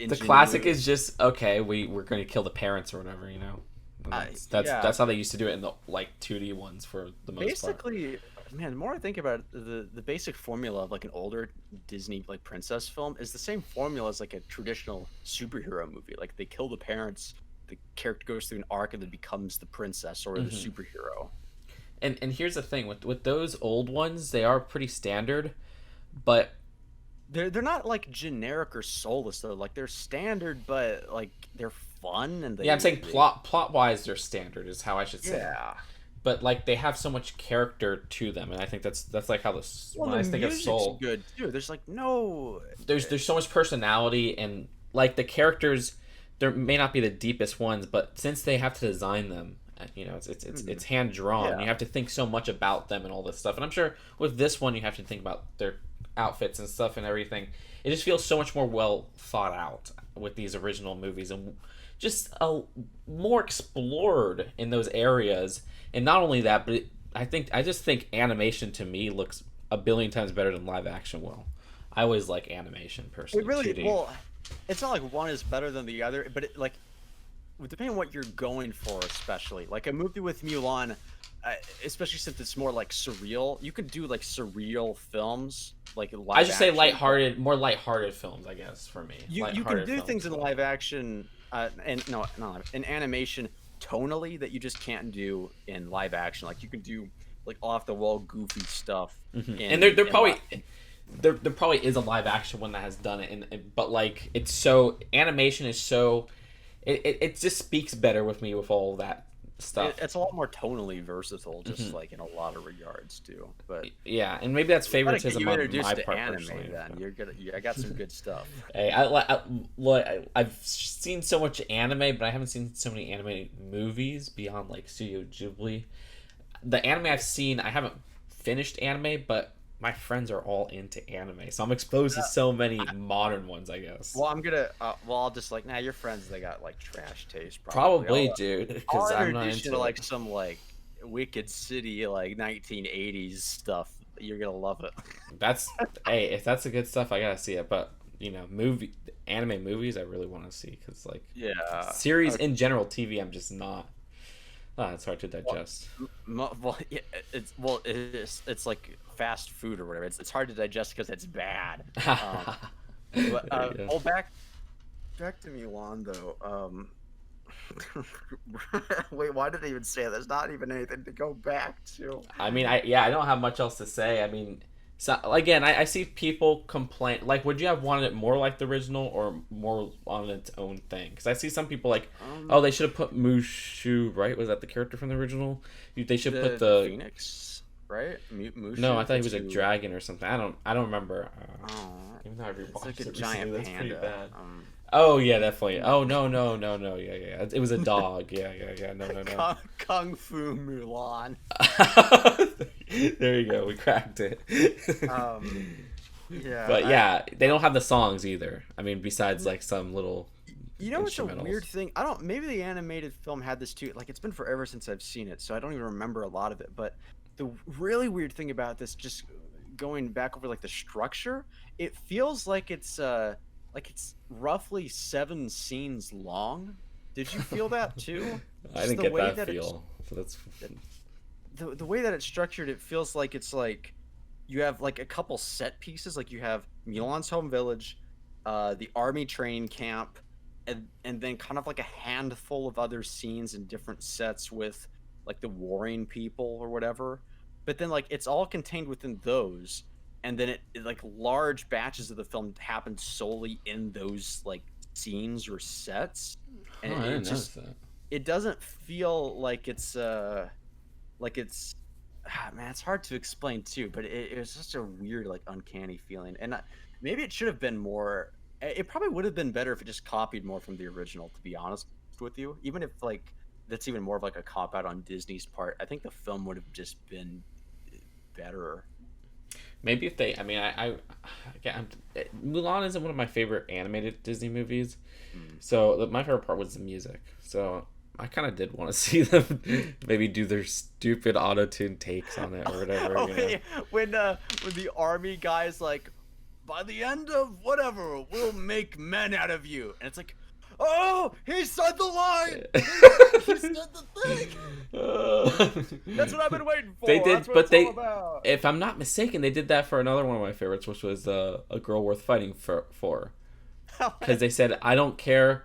the classic ingenuity. is just okay. We're going to kill the parents or whatever. And Yeah, that's how they used to do it in the like 2D ones for the most part. basically, man, the more I think about it, the basic formula of like an older Disney like princess film is the same formula as like a traditional superhero movie. Like they kill the parents, the character goes through an arc and then becomes the princess or the Hmm. superhero. And here's the thing with those old ones, they are pretty standard, but They're not like generic or soulless though. Like they're standard, but like they're fun and yeah, I'm saying they plot wise, they're standard is how I should say it. yeah. But like they have so much character to them, and I think that's like how this Well, when the I think of music's Soul, good too. There's like no. there's so much personality and like the characters, there may not be the deepest ones, but since they have to design them, it's hand drawn. Yeah. You have to think so much about them and all this stuff. And I'm sure with this one, you have to think about their outfits and stuff and everything. It just feels so much more well thought out with these original movies and just more explored in those areas. And not only that, but I just think animation to me looks a billion times better than live action will. I always like animation It personally, really 2D. well. It's not like one is better than the other, but it, like depending on what you're going for, especially like a movie with Mulan, especially since it's more like surreal. You could do like surreal films, like I live just say action. more lighthearted films, I guess, for me. You can Lighthearted do films. things in live action, and no, not in animation tonally that you just can't do in live action. Like you can do like off the wall goofy stuff And there probably there probably is a live action one that has done it, but like it's so animation is so it just speaks better with me with all that stuff. it's a lot more tonally versatile, just like in a lot of regards too. But Yeah, and maybe that's gotta get favoritism you on introduced my to part anime, personally. then you're gonna. I got some good stuff. Hey, I've seen so much anime, but I haven't seen so many anime movies beyond like Studio Ghibli. The anime I've seen, I haven't finished anime, but my friends are all into anime, so I'm exposed to so many modern ones, I guess. Well, I'm gonna. Well, I'll just like, nah, your friends, they got like trash taste. Probably, I'll, dude, I'll because I'm not introduce you into to it. like some like Wicked City, like 1980s stuff. You're gonna love it. That's hey, if that's the good stuff, I gotta see it. But anime movies, I really want to see because like Yeah. series in general, TV, I'm just not. it's hard to Well, digest. well, yeah, it's like fast food or whatever. It's hard to digest because it's bad. Um, but There you go. back to Milan though. Wait, why did I even say that? There's not even anything to go back to. I mean, I don't have much else to say. I mean, so again, I see people complain. Like, would you have wanted it more like the original or more on its own thing? Because I see some people like, oh, Um, they should have put Mushu. Right? Was that the character from the original? They should put the the. Phoenix, right? No, I Mushu, thought the he was a two. dragon or something. I don't remember. Oh, Even though I it's like rewatched a it recently, giant that's pretty panda. bad. Oh yeah, definitely. Oh no, no, no, no. Yeah, yeah. It was a dog. Yeah, yeah, yeah. No, no, no. Kung Fu Mulan. There you go. We cracked it. Um, yeah, But yeah, they don't have the songs either. I mean, besides I. like some little You know what's a weird instrumentals. thing? I don't. Maybe the animated film had this too. Like it's been forever since I've seen it, so I don't even remember a lot of it. But the really weird thing about this, just going back over like the structure, it feels like it's roughly 7 scenes long. Did you feel that too? I Just didn't the get way that that it's feel. So that's the way that it's structured, it feels like it's like you have like a couple set pieces. Like you have Milan's home village, the army training camp, and then kind of like a handful of other scenes in different sets with like the warring people or whatever. But then like it's all contained within those, and then like large batches of the film happen solely in those like scenes or sets, and oh, I it didn't notice just that. it doesn't feel like it's man, it's hard to explain too, but it was just a weird like uncanny feeling, and maybe it should have been more. It probably would have been better if it just copied more from the original, to be honest with you, even if like that's even more of like a cop out on Disney's part. I think the film would have just been better. Maybe if they, I mean, again, Mulan isn't one of my favorite animated Disney movies. Mm. So my favorite part was the music. So I kind of did want to see them maybe do their stupid auto tune takes on it or whatever. Oh You know. yeah, when the army guy's like, by the end of whatever, we'll make men out of you, and it's like, oh, he said the line. He said the thing. Uh, That's what I've been waiting for. they did, That's what but it's all they, about. if I'm not mistaken, they did that for another one of my favorites, which was A Girl Worth Fighting for, because they said, I don't care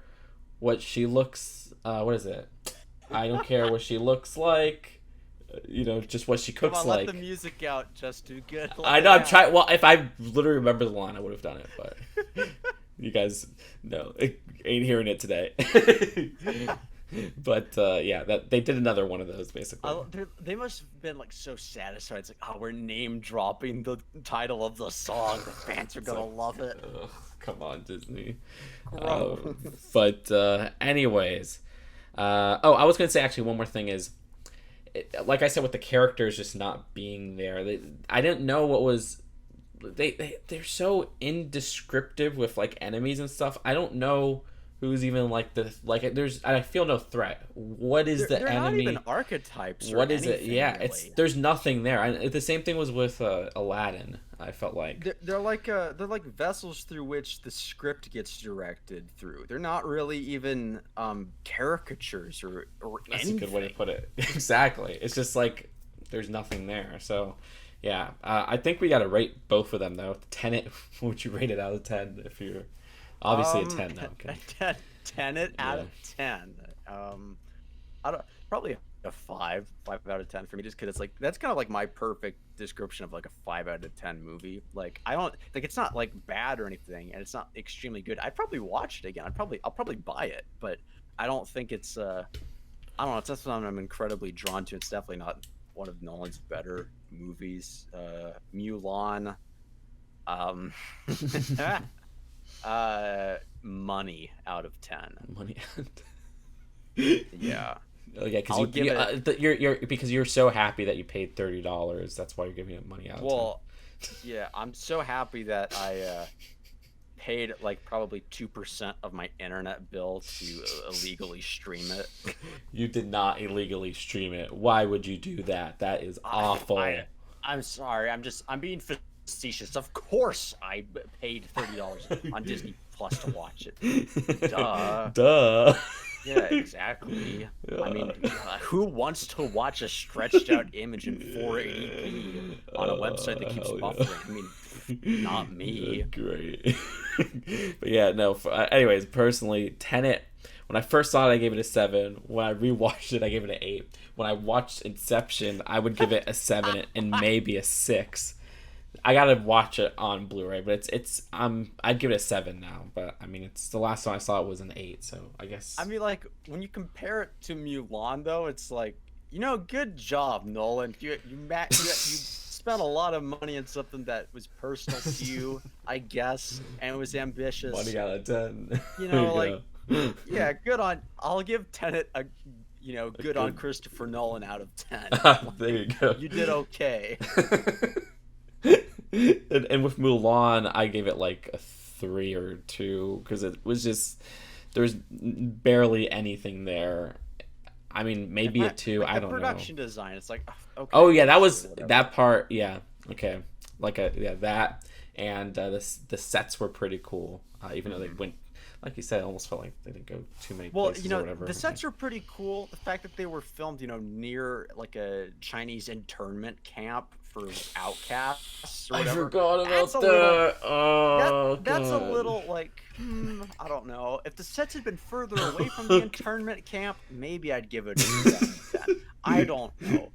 what she looks. What is it? I don't care what she looks like. Just what she Come cooks on, let like. the music out just too good. I Let know. it I'm out. trying. Well, if I literally remember the line, I would have done it. But you guys, no, ain't hearing it today. But yeah, that they did another one of those basically. They must have been like so satisfied. It's like, oh, we're name dropping the title of the song. The fans are It's gonna like, love it. come on, Disney. Gross. But anyways, oh, I was gonna say actually one more thing is, like I said, with the characters just not being there, I didn't know what was. They're so indescriptive with like enemies and stuff. I don't know who's even like there's I feel no threat. What is the They're not even enemy? archetypes or What is it? anything, Yeah, it's really. there's nothing there. The same thing was with Aladdin. I felt like They're like vessels through which the script gets directed through. They're not really even caricatures or that's a good way to anything. put it. Exactly. It's just like there's nothing there. So yeah, I think we got to rate both of them though. Tenet, would you rate it out of 10 if you're obviously a Um, 10 now? Okay. 10 out Yeah. of 10. I don't probably a 5 out of 10 for me, just because it's like that's kind of like my perfect description of like a 5 out of 10 movie. Like I don't like it's not like bad or anything, and it's not extremely good. I'd probably watch it again. I'll probably buy it, but I don't think it's I don't know. It's just something I'm incredibly drawn to. It's definitely not one of Nolan's better movies. Mulan. Um, money out of 10. Money. Yeah. Oh yeah, because I'll give it. you're because you're so happy that you paid $30. That's why you're giving it money out of 10. Well, yeah, I'm so happy that I paid like probably 2% of my internet bill to illegally stream it. You did not illegally stream it. Why would you do that? That is awful. I'm sorry. I'm being facetious. Of course, I paid $30 on Disney Plus to watch it. Duh. Duh. Yeah, exactly. I mean, Yeah. who wants to watch a stretched out image in 480p on a website that keeps Hell buffering? I mean, not yeah. me. Great. But yeah, no. Anyways, personally, Tenet. When I first saw it, I gave it a 7. When I rewatched it, I gave it an 8. When I watched Inception, I would give it a 7 and maybe a 6. I gotta watch it on Blu-ray, but I'd give it a 7 now. But I mean, it's the last time I saw it was an 8, so I I guess. mean, like when you compare it to Mulan, though, it's like, good job, Nolan. You spent a lot of money on something that was personal to you, I guess, and it was Money ambitious. out of 10. There Like, you go. yeah, good on. I'll give Tenet a, A good on good. Christopher Nolan out of 10. There Like, you go. you did okay. And with Mulan, I gave it like a 3 or 2 because it was just there's barely anything there. I mean, And maybe a 2. like I the don't know. production design, it's like, Oh okay, yeah, that sure, was whatever. that part. Yeah, okay, that and the sets were pretty cool. Even though they Mhm. went, like you said, it almost felt like they didn't go too many Well, places or whatever. the sets are pretty cool. The fact that they were filmed, near like a Chinese internment camp for outcasts or I whatever. forgot That's about a little that. Oh that's a god. little like, I don't know. If the sets had been further away from the internment camp, maybe I'd give it a 7/10. I don't know.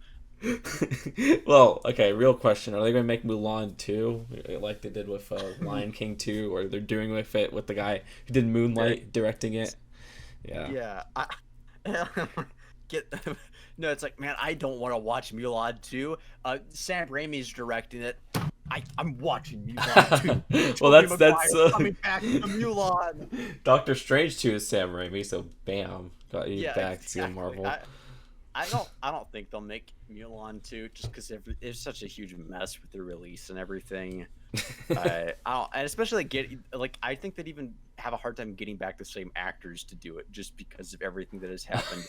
Well, okay, real question. Are they going to make Mulan 2 like they did with Lion King 2 or they're doing with it with the guy who did Yeah, Moonlight directing it? Yeah. yeah. Get no, it's like, man, I don't want to watch Mulan 2. Sam Raimi's directing it. I'm watching Mulan 2. Well, Tobey that's Maguire's coming back to Mulan. Doctor Strange 2 is Sam Raimi, so bam, got you Yeah, back to exactly. Marvel. I don't think they'll make Mulan 2 just because it's such a huge mess with the release and everything. I don't, and especially I think they'd even have a hard time getting back the same actors to do it just because of everything that has happened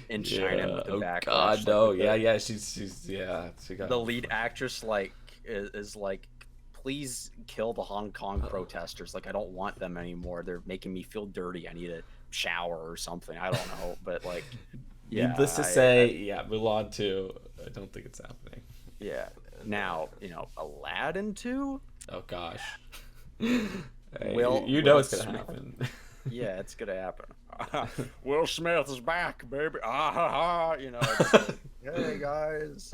in China and Yeah. with the Oh backlash. God, Like no. with Yeah, yeah. She's yeah. She got. the lead actress, like is like, please kill the Hong Kong protesters. Like, I don't want them anymore. They're making me feel dirty. I need a shower or something. I don't know, but like, yeah, Needless to say, yeah, Mulan 2. I don't think it's happening. yeah. Now, Aladdin 2. Oh gosh. Hey, Will you know Will it's gonna Smith. happen. Yeah, it's gonna happen. Will Smith is back, baby. Ah ha ha. Hey guys.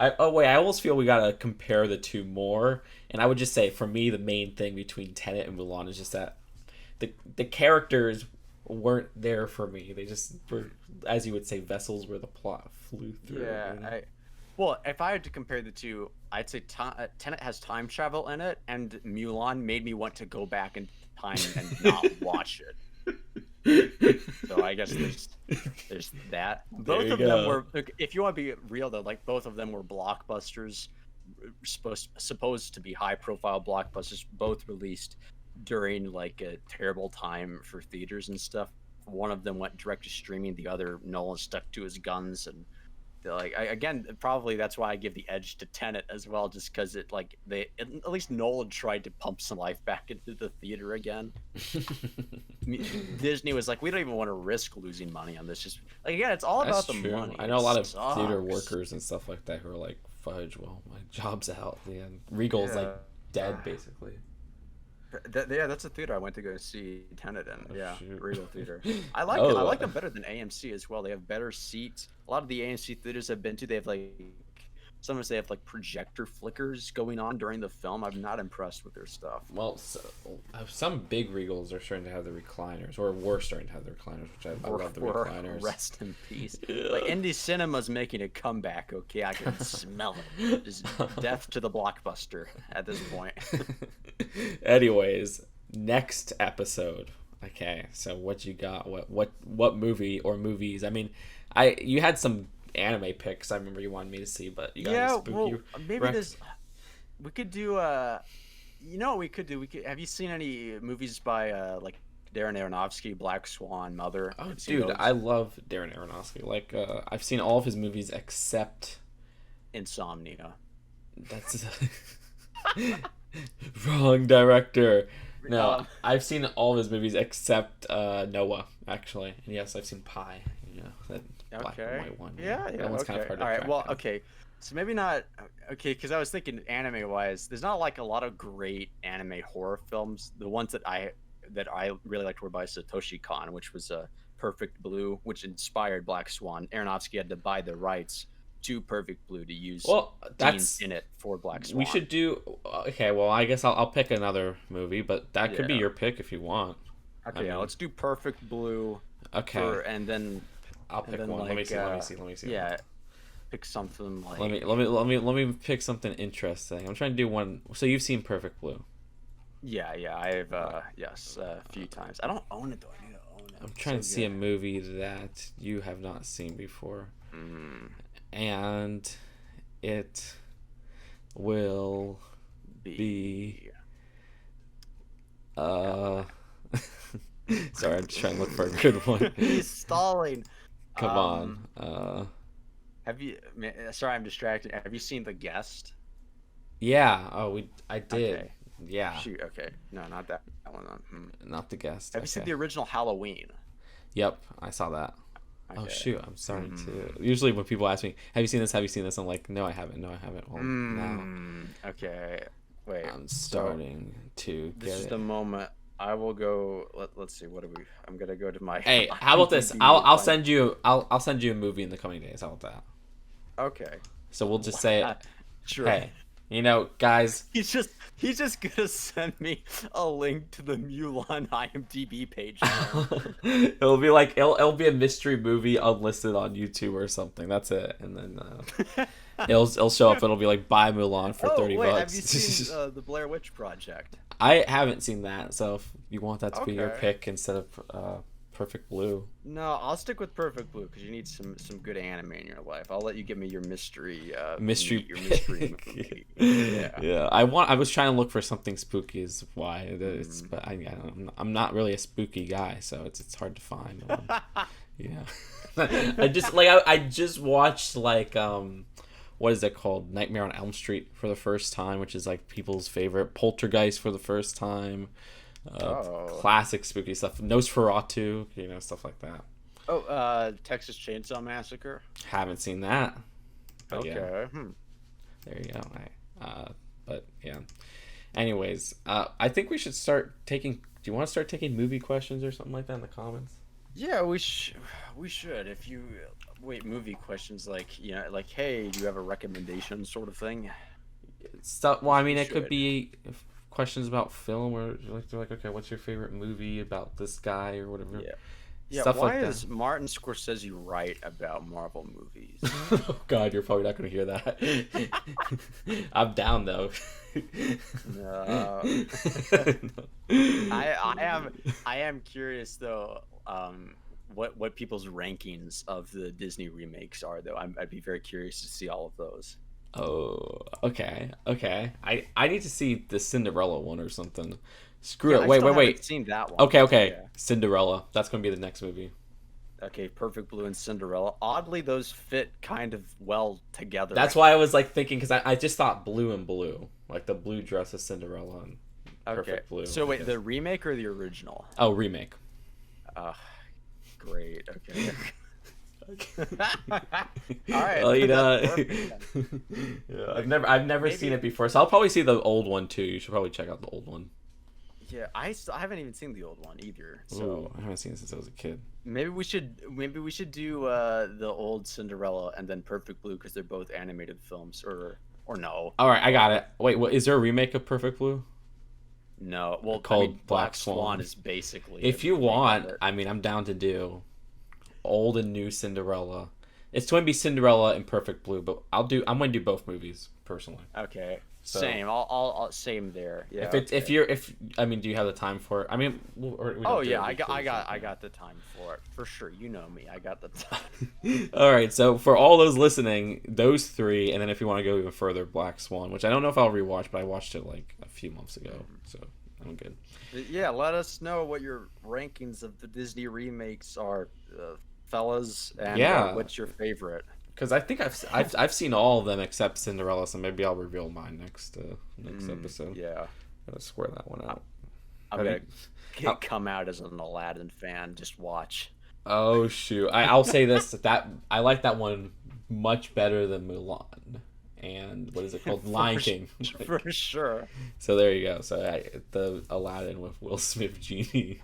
Wait, I almost feel we gotta compare the two more, and I would just say for me the main thing between Tenet and Mulan is just that the characters weren't there for me. They just were, as you would say, vessels where the plot flew through. Yeah, You know? well, if I had to compare the two, I'd say Tenet has time travel in it, and Mulan made me want to go back in time and not watch it. So I guess there's that. There Both you of them go. were, if you want to be real though, like both of them were blockbusters, supposed to be high profile blockbusters. Both released during like a terrible time for theaters and stuff. One of them went direct to streaming. The other, Nolan stuck to his guns, and again, probably that's why I give the edge to Tenet as well, just because at least Nolan tried to pump some life back into the theater again. Disney was like, we don't even want to risk losing money on this. Just like, again, it's all That's about the true. money. I know It a lot of theater sucks. workers and stuff like that who are like, fudge, well, my job's out. Yeah, Regal's like Yeah. dead basically. Yeah, that's a theater I went to go see Tenet in. Oh, Yeah, shoot. Regal Theater. I like it. I Oh, like them better than AMC as well. They have better seats. A lot of the AMC theaters I've been to, they have sometimes they have like projector flickers going on during the film. I'm not impressed with their stuff. well, some big Regals are starting to have the recliners, or were starting to have the recliners, which I love the recliners. Rest in peace. Yeah. Like, indie cinema's making a comeback. Okay, I can smell it. Just death to the blockbuster at this point. Anyways, next episode. Okay, so what you got? What movie or movies? I mean, you had some anime picks. I remember you wanted me to see, but you got Yeah, any well, spooky maybe there's. We could do. What we could do? We could. Have you seen any movies by like Darren Aronofsky, Black Swan, Mother? Oh, Have you seen dude, those? I love Darren Aronofsky. Like, I've seen all of his movies except Insomnia. that's wrong director. No, Um, I've seen all of his movies except Noah, actually. And yes, I've seen Pi. That black and okay. white one. Yeah, Yeah, that yeah, one's kind of okay. hard to All right. track Well, down. okay. So maybe not okay, because I was thinking anime wise, there's not like a lot of great anime horror films. The ones that I really liked were by Satoshi Kon, which was Perfect Blue, which inspired Black Swan. Aronofsky had to buy the rights to Perfect Blue to use Well, scenes that's in it for Black we Swan. should do. Okay, well, I guess I'll pick another movie, but that could be Yeah. your pick if you want. I Okay, yeah, mean, let's do Perfect Blue okay, for I'll and pick then one. Let me like see. Let me see. Let me see. yeah, pick something Let me like let me let me let me pick something interesting. I'm trying to do one. So you've seen Perfect Blue. yeah, yeah, I've yes, a few times. I don't own it though. I need to own it. I'm It's trying so to see a good. movie that you have not seen before, Mm, and it will be B. uh. Sorry, I'm just trying to look for a good one. He's stalling. Come on. Um, sorry, I'm distracted. Have you seen The Guest? Yeah. Oh, I did. Okay. Yeah. Shoot. Okay. No, not that one. Not the guest. Have you seen Okay. the original Halloween? Yep, I saw that. Oh Okay. shoot, I'm starting to. Mm. Usually when people ask me, "Have you seen this? Have you seen this?" I'm like, "No, I haven't. No, I haven't." Well, now Okay. Wait. I'm So starting to this get is it. the moment I will go. Let's see. What do we? I'm gonna go to my Hey, how about this? IMDb I'll to I'll find. send you I'll send you a movie in the coming days. How about that? Okay. So we'll just say, Sure. hey, guys. He's just gonna send me a link to the Mulan IMDb page now. It'll be a mystery movie unlisted on YouTube or something. That's it, and then it'll show up. It'll be like buy Mulan for Oh 30 wait, have you seen bucks. the Blair Witch Project? I haven't seen that, so if you want that to be your Okay. pick instead of Perfect Blue. No, I'll stick with Perfect Blue because you need some good anime in your life. I'll let you give me your mystery Mystery your mystery movie. pick. Yeah. Yeah, I was trying to look for something spooky is why it's Mm. but I'm not really a spooky guy, so it's hard to find one. Yeah. I just watched like what is it called? Nightmare on Elm Street for the first time, which is like people's favorite. Poltergeist for the first time. Oh. Classic spooky stuff. Nosferatu, stuff like that. Oh, Texas Chainsaw Massacre. Haven't seen that. But yeah, Okay. there you go. But yeah. Anyways, I think we should start taking. Do you want to start taking movie questions or something like that in the comments? Yeah, we should. If you wait, movie questions like like hey, do you have a recommendation sort of thing? Stuff. Well, I mean, We it could should. be questions about film, or they're like, okay, what's your favorite movie about this guy or whatever. Yeah. Yeah, Stuff why like that. is Martin Scorsese right about Marvel movies? Oh God, you're probably not going to hear that. I'm down though. No. I am curious though, what people's rankings of the Disney remakes are though. I'd be very curious to see all of those. Oh, okay, okay. I need to see the Cinderella one or something. Screw Yeah, it. I Wait, still wait, haven't wait. seen that one. Okay, okay. Yeah. Cinderella. That's gonna be the next movie. Okay, Perfect Blue and Cinderella. Oddly, those fit kind of well together. That's why I was like thinking because I just thought blue and blue, like the blue dress of Cinderella and Okay. Perfect Blue. So I wait, guess. the remake or the original? Oh, remake. Uh, great. Okay. Okay. All right. Well, That's perfect then. yeah, I've never seen Maybe. it before, so I'll probably see the old one too. You should probably check out the old one. Yeah, I haven't even seen the old one either. Ooh, So I haven't seen it since I was a kid. maybe we should do the old Cinderella and then Perfect Blue because they're both animated films or no. All right, I got it. Wait, what is there a remake of Perfect Blue? No. Well, I Called mean Black Black Swan. Swan is basically a If you remake of want, it. I mean, I'm down to do old and new Cinderella. It's going to be Cinderella and Perfect Blue, but I'm going to do both movies personally. Okay. So Same. I'll same there. Yeah. if I mean, do you have the time for it? I mean, or we don't Oh have to yeah, go I got through I the got thing. I got the time for it for sure. You know me. I got the time. All right, so for all those listening, those three, and then if you want to go even further, Black Swan, which I don't know if I'll rewatch, but I watched it like a few months ago, so I'm good. Yeah, let us know what your rankings of the Disney remakes are, fellas, and Yeah, what's your favorite. because I think I've seen all of them except Cinderella, so maybe I'll reveal mine next episode. Yeah. Gotta square that one out. I'm Have gonna you? Oh, come out as an Aladdin fan. Just watch. oh shoot! I'll say this that I like that one much better than Mulan. And what is it called? Lion King. For sure. So there you go. So the Aladdin with Will Smith genie.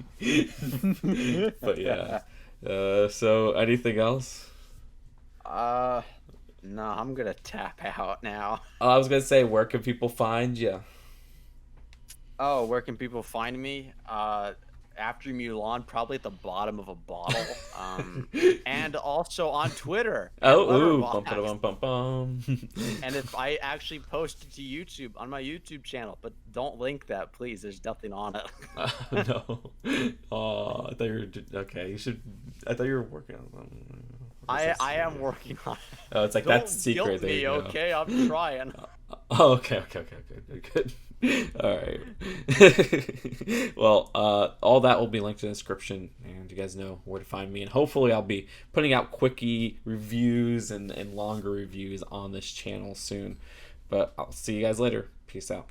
But yeah. So anything else? uh, no, I'm gonna tap out now. I was gonna say, where can people find you? Oh, where can people find me? After Mulan, probably at the bottom of a bottle. And also on Twitter at Oh, ooh, bum Letterboxd. bum bum bum. And if I actually post it to YouTube on my YouTube channel, but don't link that, please. There's nothing on it. No. Oh, I thought you were okay. You should. I thought you were working on. I am working on it. Oh, it's like Don't that's secret. guilt There you me, go. okay? I'm trying. Oh, okay, good. All right. Well, all that will be linked in the description, and you guys know where to find me. And hopefully, I'll be putting out quickie reviews and longer reviews on this channel soon. But I'll see you guys later. Peace out.